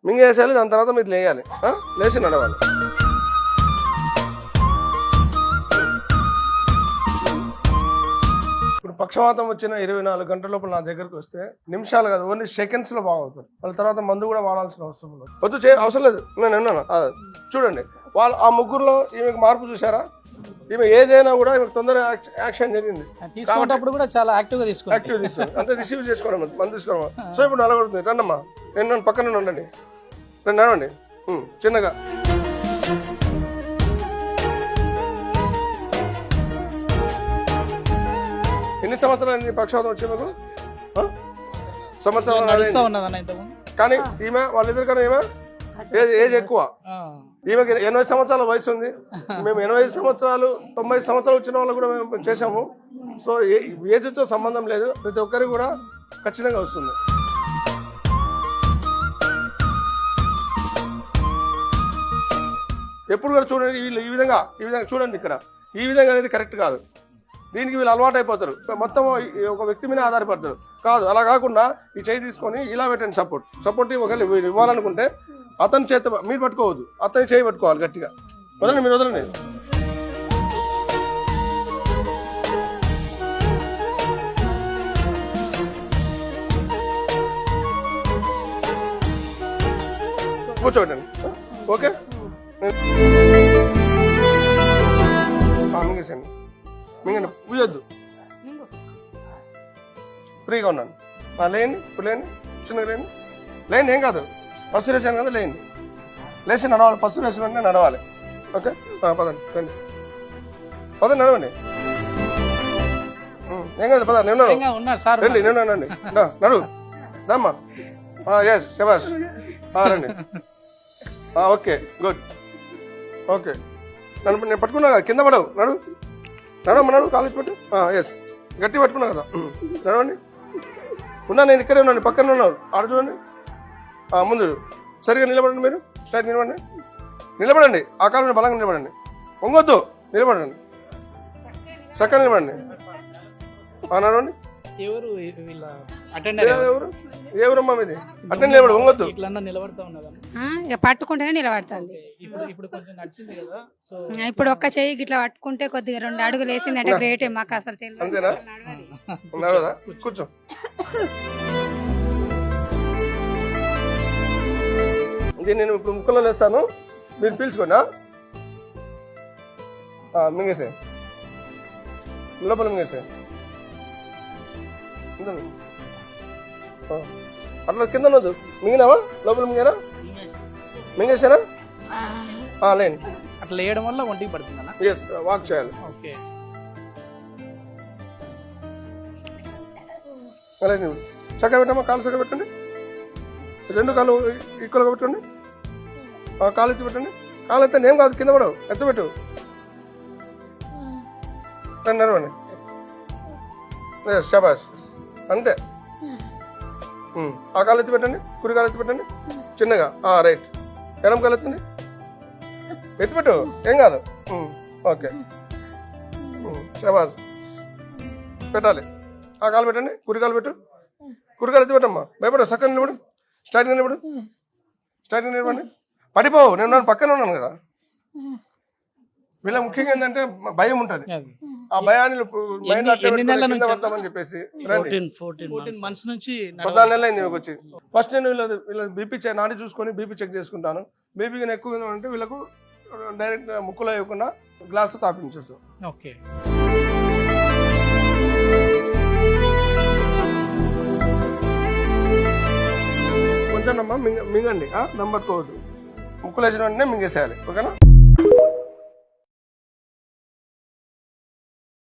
మింగేసేయాలి. దాని తర్వాత మీరు లేయాలి, లేచి నడవాలి. ఇప్పుడు పక్షవాతం వచ్చిన 24 గంటల లోపల నా దగ్గరకు వస్తే నిమిషాలు కాదు, ఓన్లీ సెకండ్స్లో బాగవుతారు. వాళ్ళ తర్వాత మందు కూడా వాడాల్సిన అవసరం లేదు. వద్దు అవసరం లేదు, నేను విన్నాను. చూడండి వాళ్ళు ఆ ముగ్గురులో ఈమెకు మార్పు చూసారా? ఈమె ఏజ్ అయినా కూడా ఈమెకు తొందరగా యాక్షన్ జరిగింది. తీసుకునేటప్పుడు కూడా చాలా యాక్టివ్గా తీసుకుంది అంటే రిసీవ్ చేసుకోవడం, మందు తీసుకోవడం. సో ఇప్పుడు నలగొడుతుంది. రండమ్మా, నేను పక్కన ఉండండి, రండి నడవండి చిన్నగా. ఎన్ని సంవత్సరాలు పక్షవాతం వచ్చి మీకు? సంవత్సరాలు. కానీ ఈమె వాళ్ళిద్దరు కానీ ఈమె ఏజ్ ఎక్కువ. ఈమెకి 80 సంవత్సరాల వయసు ఉంది. మేము 80 సంవత్సరాలు 90 సంవత్సరాలు వచ్చిన వాళ్ళు కూడా మేము చేసాము. సో ఏజ్తో సంబంధం లేదు, ప్రతి ఒక్కరికి కూడా ఖచ్చితంగా వస్తుంది. ఎప్పుడు కూడా చూడండి వీళ్ళు ఈ విధంగా చూడండి. ఇక్కడ ఈ విధంగా అనేది కరెక్ట్ కాదు. దీనికి వీళ్ళు అలవాటు అయిపోతారు, మొత్తం ఒక వ్యక్తి మీద ఆధారపడతారు. కాదు, అలా కాకుండా ఈ చేయి తీసుకొని ఇలా పెట్టండి. సపోర్ట్ ఒకవేళ ఇవ్వాలనుకుంటే అతని చేత మీరు పట్టుకోవద్దు, అతని చేయి పట్టుకోవాలి గట్టిగా. వదలండి, మీరు వదలండి. కూర్చోబెట్టండి. ఓకే, మింగేసండి. మింగండి, పూయొద్దు, ఫ్రీగా ఉన్నాను. లేండి, ఇప్పుడు లేండి, చిన్నగా లేండి, ఏం కాదు. పసు వేసాను కదా, లేచి నడవాలి. పసు వేసిన వెంటనే నడవాలి. ఓకే, పదండి, పదండి నడవండి. ఏం కాదు, పదండి. రండి, నేను నడు దమ్మా. ఎస్, శబాష్, రండి. Okay, good. ఓకే, నేను పట్టుకున్నా కదా, కింద పడవు. నడు కాలేజ్ పెట్టు. ఎస్, గట్టి పట్టుకున్నా కదా, నడవండి. నేను ఇక్కడే ఉన్నాను, పక్కన ఉన్నారు. ఆడ చూడండి. ముందు సరిగా నిలబడండి, మీరు స్ట్రైట్ నిలబడండి. ఆ కాలంలో బలంగా నిలబడండి, వంగొద్దు, నిలబడండి, చక్కగా నిలబడండి. నడవండి. ఎవరమ్మా మీది? అటెండ్ నిలబడి, వంగొద్దు. పట్టుకుంటేనే నిలబడుతుంది. ఇప్పుడు ఒక్క చెయ్యి ఇట్లా పట్టుకుంటే కొద్దిగా 2 అడుగులు వేసిందంటే గ్రేట్. మాకు అసలు తెలియదు. అంతేనా? నడవదా? కూర్చో. ఇది నేను ఇప్పుడు ముక్కలో వేస్తాను, మీరు పీల్చుకోండి. మింగేసే, లోపల మింగేసే. అట్లా కింద వద్దు. మింగినావా? లోపల మింగారా? మింగేసారా? లేండి. అట్లా వేయడం వల్ల ఒంటికి పడుతుందా? ఎస్, వాక్ చేయాలి. అలాగే చక్కగా పెట్టమ్మా, కాలు చక్కగా పెట్టండి. 2 కాళ్ళు ఈక్వల్గా పెట్టుకోండి. కాలు ఎత్తి పెట్టండి. కాలు ఎత్తండి, ఏం కాదు, కింద పడవు. ఎత్తపెట్టు, నడవండి. శబాష్, అంతే. ఆ కాలు ఎత్తి పెట్టండి, కుడి కాలు ఎత్తి పెట్టండి చిన్నగా. రైట్, ఎడం కాలు ఎత్తండి, ఎత్తిపెట్టు, ఏం కాదు. ఓకే, శబాష్. పెట్టాలి. ఆ కాలు పెట్టండి, కుడి కాలు పెట్టు. కుడి కాలు ఎత్తి పెట్టమ్మా, భయపడ. చక్కగా నిలబడు, స్ట్రైట్గా నిలబడి. పడిపోవు, నేను పక్కన ఉన్నాను కదా. వీళ్ళ ముఖ్యంగా ఏంటంటే భయం ఉంటుంది. ఆ భయాన్ని పడతామని చెప్పేసి 14 months నుంచి 14 నెలలు అయింది మీకు వచ్చి. ఫస్ట్ నేను వీళ్ళ బీపీ నాడి చూసుకొని బీపీ చెక్ చేసుకుంటాను. బీపీ ఎక్కువ అంటే వీళ్ళకు డైరెక్ట్ ముక్కులో వేయకుండా గ్లాస్తో తాపించేస్తాం. ఓకే, కొంచెం మింగండి, దమ్ పట్టుకోవద్దు. ముక్కులు వేసిన వెంటనే మింగేసేయాలి. ఓకేనా?